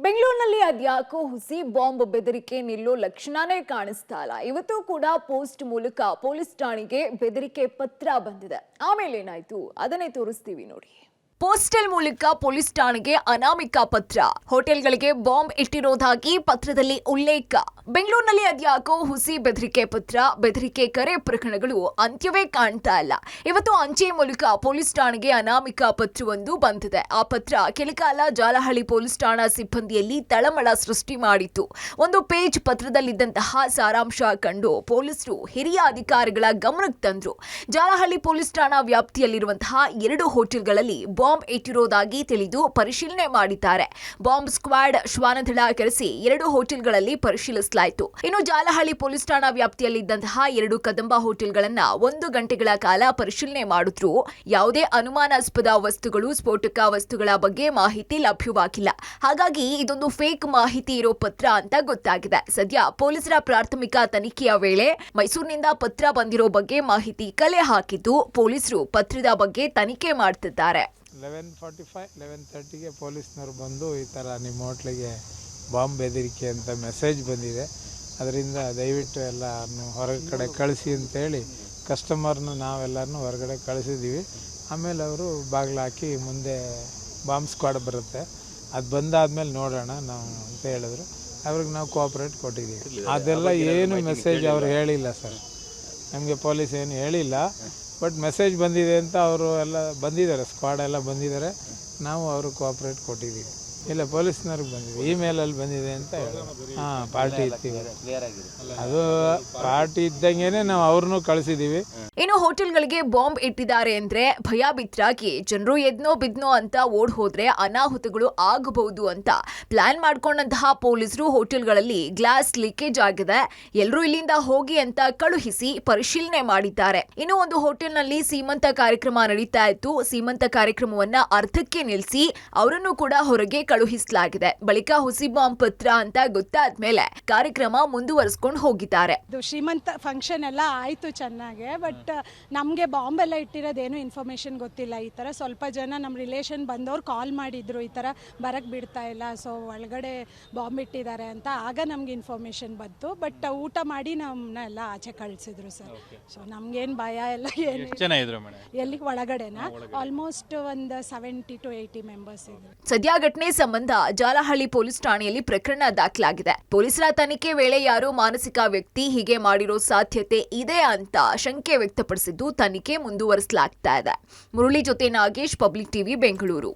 ಬೆಂಗಳೂರಿನಲ್ಲಿ ಅದ್ಯಾಕೋ ಹುಸಿ ಬಾಂಬ್ ಬೆದರಿಕೆ ನಿಲ್ಲೋ ಲಕ್ಷಣನೇ ಕಾಣಿಸ್ತಾ ಇಲ್ಲ. ಇವತ್ತು ಕೂಡ ಪೋಸ್ಟ್ ಮೂಲಕ ಪೊಲೀಸ್ ಠಾಣೆಗೆ ಬೆದರಿಕೆ ಪತ್ರ ಬಂದಿದೆ. ಆಮೇಲೆ ಏನಾಯ್ತು ಅದನ್ನೇ ತೋರಿಸ್ತೀವಿ ನೋಡಿ. ಪೋಸ್ಟಲ್ ಮೂಲಕ ಪೊಲೀಸ್ ಠಾಣೆಗೆ ಅನಾಮಿಕ ಪತ್ರ. ಹೋಟೆಲ್ಗಳಿಗೆ ಬಾಂಬ್ ಇಟ್ಟಿರೋದಾಗಿ ಪತ್ರದಲ್ಲಿ ಉಲ್ಲೇಖ. ಬೆಂಗಳೂರಿನಲ್ಲಿ ಅದ್ಯಾಕೋ ಹುಸಿ ಬೆದರಿಕೆ ಪತ್ರ, ಬೆದರಿಕೆ ಕರೆ ಪ್ರಕರಣಗಳು ಅಂತ್ಯವೇ ಕಾಣ್ತಾ ಇಲ್ಲ. ಇವತ್ತು ಅಂಚೆ ಮೂಲಕ ಪೊಲೀಸ್ ಠಾಣೆಗೆ ಅನಾಮಿಕ ಪತ್ರವೊಂದು ಬಂದಿದೆ. ಆ ಪತ್ರ ಕೆಲಕಾಲ ಜಾಲಹಳ್ಳಿ ಪೊಲೀಸ್ ಠಾಣಾ ಸಿಬ್ಬಂದಿಯಲ್ಲಿ ತಳಮಳ ಸೃಷ್ಟಿ ಮಾಡಿತ್ತು. ಒಂದು ಪೇಜ್ ಪತ್ರದಲ್ಲಿದ್ದಂತಹ ಸಾರಾಂಶ ಕಂಡು ಪೊಲೀಸರು ಹಿರಿಯ ಅಧಿಕಾರಿಗಳ ಗಮನಕ್ಕೆ ತಂದ್ರು. ಜಾಲಹಳ್ಳಿ ಪೊಲೀಸ್ ಠಾಣಾ ವ್ಯಾಪ್ತಿಯಲ್ಲಿರುವಂತಹ 2 ಹೋಟೆಲ್ಗಳಲ್ಲಿ ಬಾಂಬ್ ಇಟ್ಟಿರೋದಾಗಿ ತಿಳಿದು ಪರಿಶೀಲನೆ ಮಾಡಿದ್ದಾರೆ. ಬಾಂಬ್ ಸ್ಕ್ವಾಡ್ ಶ್ವಾನದಳ ಕರೆಸಿ 2 ಹೋಟೆಲ್ಗಳಲ್ಲಿ ಪರಿಶೀಲಿಸಲಾಯಿತು. ಇನ್ನು ಜಾಲಹಳ್ಳಿ ಪೊಲೀಸ್ ಠಾಣಾ ವ್ಯಾಪ್ತಿಯಲ್ಲಿದ್ದಂತಹ 2 ಕದಂಬ ಹೋಟೆಲ್ಗಳನ್ನ 1 ಗಂಟೆಗಳ ಕಾಲ ಪರಿಶೀಲನೆ ಮಾಡಿದ್ರು. ಯಾವುದೇ ಅನುಮಾನಾಸ್ಪದ ವಸ್ತುಗಳು, ಸ್ಫೋಟಕ ವಸ್ತುಗಳ ಬಗ್ಗೆ ಮಾಹಿತಿ ಲಭ್ಯವಾಗಿಲ್ಲ. ಹಾಗಾಗಿ ಇದೊಂದು ಫೇಕ್ ಮಾಹಿತಿ ಇರೋ ಪತ್ರ ಅಂತ ಗೊತ್ತಾಗಿದೆ. ಸದ್ಯ ಪೊಲೀಸರ ಪ್ರಾಥಮಿಕ ತನಿಖೆಯ ವೇಳೆ ಮೈಸೂರಿನಿಂದ ಪತ್ರ ಬಂದಿರೋ ಬಗ್ಗೆ ಮಾಹಿತಿ ಕಲೆ ಹಾಕಿದ್ದು ಪೊಲೀಸರು ಪತ್ರದ ಬಗ್ಗೆ ತನಿಖೆ ಮಾಡ್ತಿದ್ದಾರೆ. 11:45 11:30ಗೆ ಪೊಲೀಸ್ನವ್ರು ಬಂದು ಈ ಥರ ನಿಮ್ಮ ಹೋಟ್ಲಿಗೆ ಬಾಂಬ್ ಬೆದರಿಕೆ ಅಂತ ಮೆಸೇಜ್ ಬಂದಿದೆ, ಅದರಿಂದ ದಯವಿಟ್ಟು ಎಲ್ಲರನ್ನು ಹೊರಗಡೆ ಕಳಿಸಿ ಅಂತೇಳಿ ಕಸ್ಟಮರ್ನ ನಾವೆಲ್ಲರನ್ನೂ ಹೊರಗಡೆ ಕಳಿಸಿದ್ದೀವಿ. ಆಮೇಲೆ ಅವರು ಬಾಗಿಲು ಹಾಕಿ ಮುಂದೆ ಬಾಂಬ್ ಸ್ಕ್ವಾಡ್ ಬರುತ್ತೆ, ಅದು ಬಂದಾದ್ಮೇಲೆ ನೋಡೋಣ ನಾವು ಅಂತ ಹೇಳಿದ್ರು. ಅವ್ರಿಗೆ ನಾವು ಕೋಆಪ್ರೇಟ್ ಕೊಟ್ಟಿದ್ದೀವಿ. ಅದೆಲ್ಲ ಏನು ಮೆಸೇಜ್ ಅವರು ಹೇಳಿಲ್ಲ ಸರ್, ನಮಗೆ ಪೊಲೀಸ್ ಏನು ಹೇಳಿಲ್ಲ. ಬಟ್ ಮೆಸೇಜ್ ಬಂದಿದೆ ಅಂತ ಅವರು ಎಲ್ಲ ಬಂದಿದ್ದಾರೆ, ಸ್ಕ್ವಾಡ್ ಎಲ್ಲ ಬಂದಿದ್ದಾರೆ. ನಾವು ಅವರು ಕೋಆಪ್ರೇಟ್ ಕೊಟ್ಟಿದ್ದೀವಿ. ಇಲ್ಲ, ಪೊಲೀಸ್ನವ್ರಿಗೆ ಬಂದಿದೆ, ಇಮೇಲಲ್ಲಿ ಬಂದಿದೆ ಅಂತ ಹೇಳಿ. ಪಾರ್ಟಿ ಇರ್ತೀವಿ, ಅದು ಪಾರ್ಟಿ ಇದ್ದಂಗೆನೆ ನಾವು ಅವ್ರನ್ನೂ ಕಳಿಸಿದ್ದೀವಿ. ಇನ್ನು ಹೋಟೆಲ್ಗಳಿಗೆ ಬಾಂಬ್ ಇಟ್ಟಿದ್ದಾರೆ ಅಂದ್ರೆ ಭಯಭೀತರಾಗಿ ಜನರು ಎದ್ನೋ ಬಿದ್ನೋ ಅಂತ ಓಡ್ ಹೋದ್ರೆ ಅನಾಹುತಗಳು ಆಗಬಹುದು ಅಂತ ಪ್ಲಾನ್ ಮಾಡ್ಕೊಂಡಂತಹ ಪೊಲೀಸರು ಹೋಟೆಲ್ಗಳಲ್ಲಿ ಗ್ಲಾಸ್ ಲೀಕೇಜ್ ಆಗಿದೆ, ಎಲ್ಲರೂ ಇಲ್ಲಿಂದ ಹೋಗಿ ಅಂತ ಕಳುಹಿಸಿ ಪರಿಶೀಲನೆ ಮಾಡಿದ್ದಾರೆ. ಇನ್ನು ಒಂದು ಹೋಟೆಲ್ನಲ್ಲಿ ಸೀಮಂತ ಕಾರ್ಯಕ್ರಮ ನಡೀತಾ ಇತ್ತು. ಸೀಮಂತ ಕಾರ್ಯಕ್ರಮವನ್ನ ಅರ್ಧಕ್ಕೆ ನಿಲ್ಲಿಸಿ ಅವರನ್ನು ಕೂಡ ಹೊರಗೆ ಕಳುಹಿಸಲಾಗಿದೆ. ಬಳಿಕ ಹುಸಿ ಬಾಂಬ್ ಪತ್ರ ಅಂತ ಗೊತ್ತಾದ್ಮೇಲೆ ಕಾರ್ಯಕ್ರಮ ಮುಂದುವರಿಸಿಕೊಂಡು ಹೋಗಿದ್ದಾರೆ. ಶ್ರೀಮಂತ ಫಂಕ್ಷನ್ ಎಲ್ಲ ಆಯ್ತು ಚೆನ್ನಾಗೆ, ಬಟ್ ನಮಗೆ ಬಾಂಬ್ ಎಲ್ಲ ಇಟ್ಟಿರೋದೇನು ಇನ್ಫಾರ್ಮೇಶನ್ ಗೊತ್ತಿಲ್ಲ. ಈ ಥರ ಸ್ವಲ್ಪ ಜನ ನಮ್ಮ ರಿಲೇಷನ್ ಬಂದವ್ರು ಕಾಲ್ ಮಾಡಿದ್ರು, ಈ ಥರ ಬರಕ್ಕೆ ಬಿಡ್ತಾ ಇಲ್ಲ, ಸೊ ಒಳಗಡೆ ಬಾಂಬ್ ಇಟ್ಟಿದ್ದಾರೆ ಅಂತ. ಆಗ ನಮ್ಗೆ ಇನ್ಫಾರ್ಮೇಶನ್ ಬಂತು. ಬಟ್ ಊಟ ಮಾಡಿ ನಮ್ಮನ್ನ ಎಲ್ಲ ಆಚೆ ಕಳಿಸಿದ್ರು ಸರ್. ಸೊ ನಮ್ಗೇನು ಭಯ ಎಲ್ಲ ಏನು. ಎಲ್ಲಿ ಒಳಗಡೆನಾ ಆಲ್ಮೋಸ್ಟ್ ಒಂದು 70 to 80 ಮೆಂಬರ್ಸ್ ಇದ್ರು. ಸದ್ಯ ಘಟನೆ ಸಂಬಂಧ ಜಾಲಹಳ್ಳಿ ಪೊಲೀಸ್ ಠಾಣೆಯಲ್ಲಿ ಪ್ರಕರಣ ದಾಖಲಾಗಿದೆ. ಪೊಲೀಸರ ತನಿಖೆ ವೇಳೆ ಯಾರೋ ಮಾನಸಿಕ ವ್ಯಕ್ತಿ ಹೀಗೆ ಮಾಡಿರೋ ಸಾಧ್ಯತೆ ಇದೆ ಅಂತ ಶಂಕೆ ವ್ಯಕ್ತಪಡಿಸಿದ್ದು ತನಿಖೆ ಮುಂದುವರಿಸಲಾಗ್ತಾ ಇದೆ. ಮುರಳಿ ಜೊತೆ ನಾಗೇಶ್, ಪಬ್ಲಿಕ್ ಟಿವಿ, ಬೆಂಗಳೂರು.